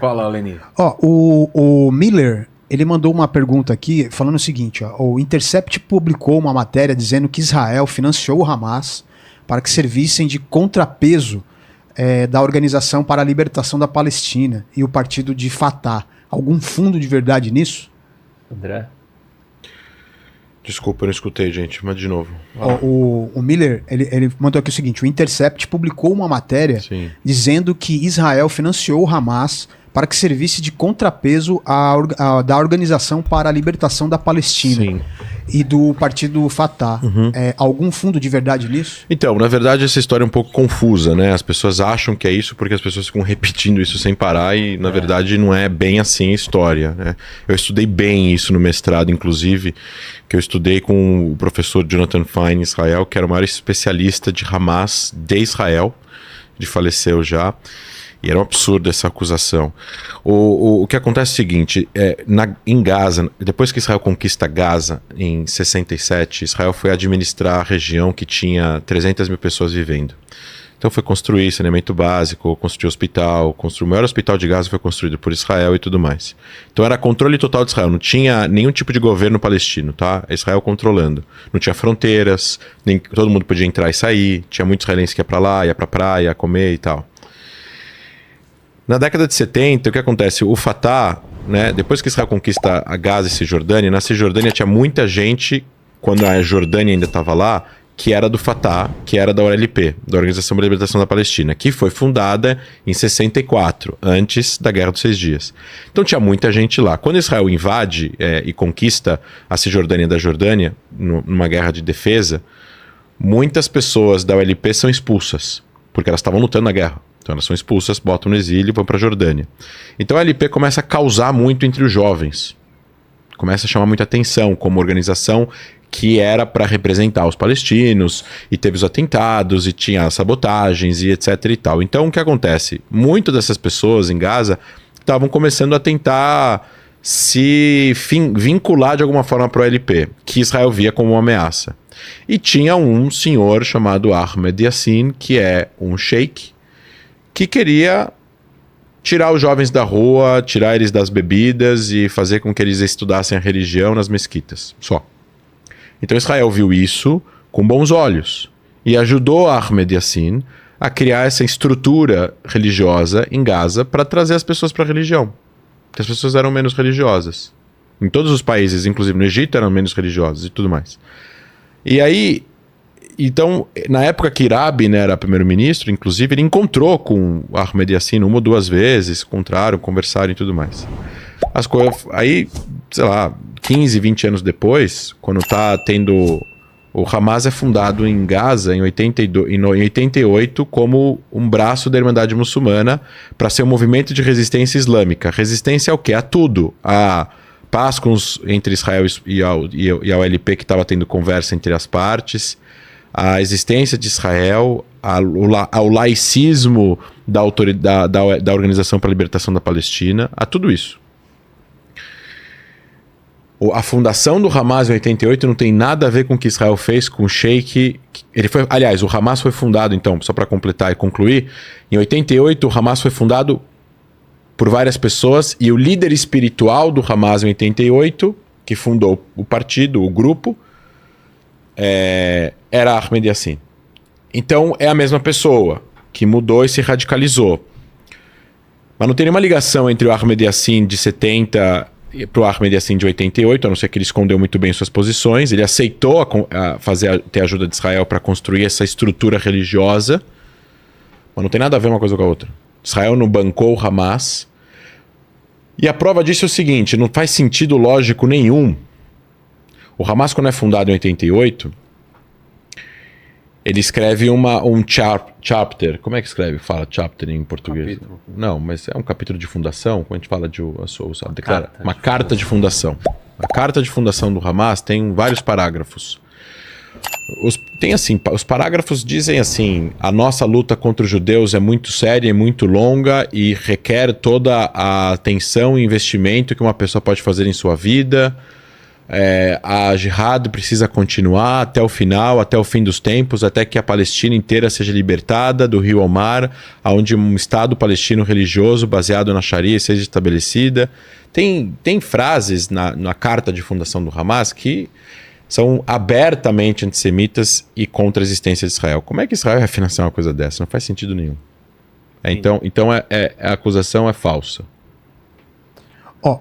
Fala, Leni. Ó, o Miller, ele mandou uma pergunta aqui falando o seguinte, ó, o Intercept publicou uma matéria dizendo que Israel financiou o Hamas para que servissem de contrapeso da Organização para a Libertação da Palestina e o partido de Fatah. Algum fundo de verdade nisso? André? Desculpa, eu não escutei, gente, mas de novo. O Miller, ele mandou aqui o seguinte, o Intercept publicou uma matéria dizendo que Israel financiou o Hamas para que servisse de contrapeso da Organização para a Libertação da Palestina. Sim. E do partido Fatah. Algum fundo de verdade nisso? Então, na verdade, essa história é um pouco confusa, né? As pessoas acham que é isso porque as pessoas ficam repetindo isso sem parar e, na verdade, não é bem assim a história, né? Eu estudei bem isso no mestrado, inclusive, que eu estudei com o professor Jonathan Fine em Israel, que era o maior especialista de Hamas de Israel, ele faleceu já. E era um absurdo essa acusação. O que acontece é o seguinte, em Gaza, depois que Israel conquista Gaza, em 67, Israel foi administrar a região que tinha 300 mil pessoas vivendo. Então foi construir saneamento básico, construir hospital, o maior hospital de Gaza foi construído por Israel e tudo mais. Então era controle total de Israel, não tinha nenhum tipo de governo palestino, tá? Israel controlando. Não tinha fronteiras, nem todo mundo podia entrar e sair, tinha muitos israelenses que ia pra lá, ia pra praia, comer e tal. Na década de 70, o que acontece? O Fatah, né, depois que Israel conquista a Gaza e Cisjordânia, na Cisjordânia tinha muita gente, quando a Jordânia ainda estava lá, que era do Fatah, que era da OLP, da Organização para a Libertação da Palestina, que foi fundada em 64, antes da Guerra dos 6 Dias. Então tinha muita gente lá. Quando Israel invade e conquista a Cisjordânia da Jordânia, numa guerra de defesa, muitas pessoas da OLP são expulsas, porque elas estavam lutando na guerra. Então elas são expulsas, botam no exílio e vão para a Jordânia. Então a LP começa a causar muito entre os jovens. Começa a chamar muita atenção como organização que era para representar os palestinos, e teve os atentados, e tinha sabotagens, e etc e tal. Então o que acontece? Muitas dessas pessoas em Gaza estavam começando a tentar se vincular de alguma forma para o LP, que Israel via como uma ameaça. E tinha um senhor chamado Ahmed Yassin, que é um sheik, que queria tirar os jovens da rua, tirar eles das bebidas e fazer com que eles estudassem a religião nas mesquitas, só. Então Israel viu isso com bons olhos e ajudou Ahmed Yassin a criar essa estrutura religiosa em Gaza para trazer as pessoas para a religião, porque as pessoas eram menos religiosas. Em todos os países, inclusive no Egito, eram menos religiosas e tudo mais. E aí... Então, na época que Rabin era primeiro-ministro, inclusive, ele encontrou com Ahmed Yassin uma ou duas vezes, encontraram, conversaram e tudo mais. As coisas, aí, sei lá, 15, 20 anos depois, quando tá tendo... O Hamas é fundado em Gaza em 88 como um braço da Irmandade Muçulmana para ser um movimento de resistência islâmica. Resistência ao quê? A tudo. A paz entre Israel e a OLP, que estava tendo conversa entre as partes, a existência de Israel, ao laicismo da Organização para a Libertação da Palestina, a tudo isso. A fundação do Hamas em 88 não tem nada a ver com o que Israel fez com o Sheikh. Aliás, o Hamas foi fundado, então, só para completar e concluir, em 88 o Hamas foi fundado por várias pessoas e o líder espiritual do Hamas em 88, que fundou o partido, o grupo, era Ahmed Yassin. Então é a mesma pessoa que mudou e se radicalizou. Mas não tem nenhuma ligação entre o Ahmed Yassin de 70 para o Ahmed Yassin de 88, a não ser que ele escondeu muito bem suas posições. Ele aceitou ter a ajuda de Israel para construir essa estrutura religiosa, mas não tem nada a ver uma coisa com a outra. Israel não bancou o Hamas. E a prova disso é o seguinte, não faz sentido lógico nenhum. O Hamas, quando é fundado em 88, ele escreve um chapter. Como é que escreve? Fala chapter em português? Capítulo. Não, mas é um capítulo de fundação. Quando a gente fala de uma carta de fundação. A carta de fundação do Hamas tem vários parágrafos. Os parágrafos dizem assim: a nossa luta contra os judeus é muito séria e muito longa e requer toda a atenção e investimento que uma pessoa pode fazer em sua vida. a jihad precisa continuar até o final, até o fim dos tempos, até que a Palestina inteira seja libertada do rio ao mar, onde um Estado palestino religioso baseado na Sharia seja estabelecida. Tem frases na carta de fundação do Hamas que são abertamente antissemitas e contra a existência de Israel. Como é que Israel vai financiar uma coisa dessa? Não faz sentido nenhum. Então a acusação é falsa. Ó,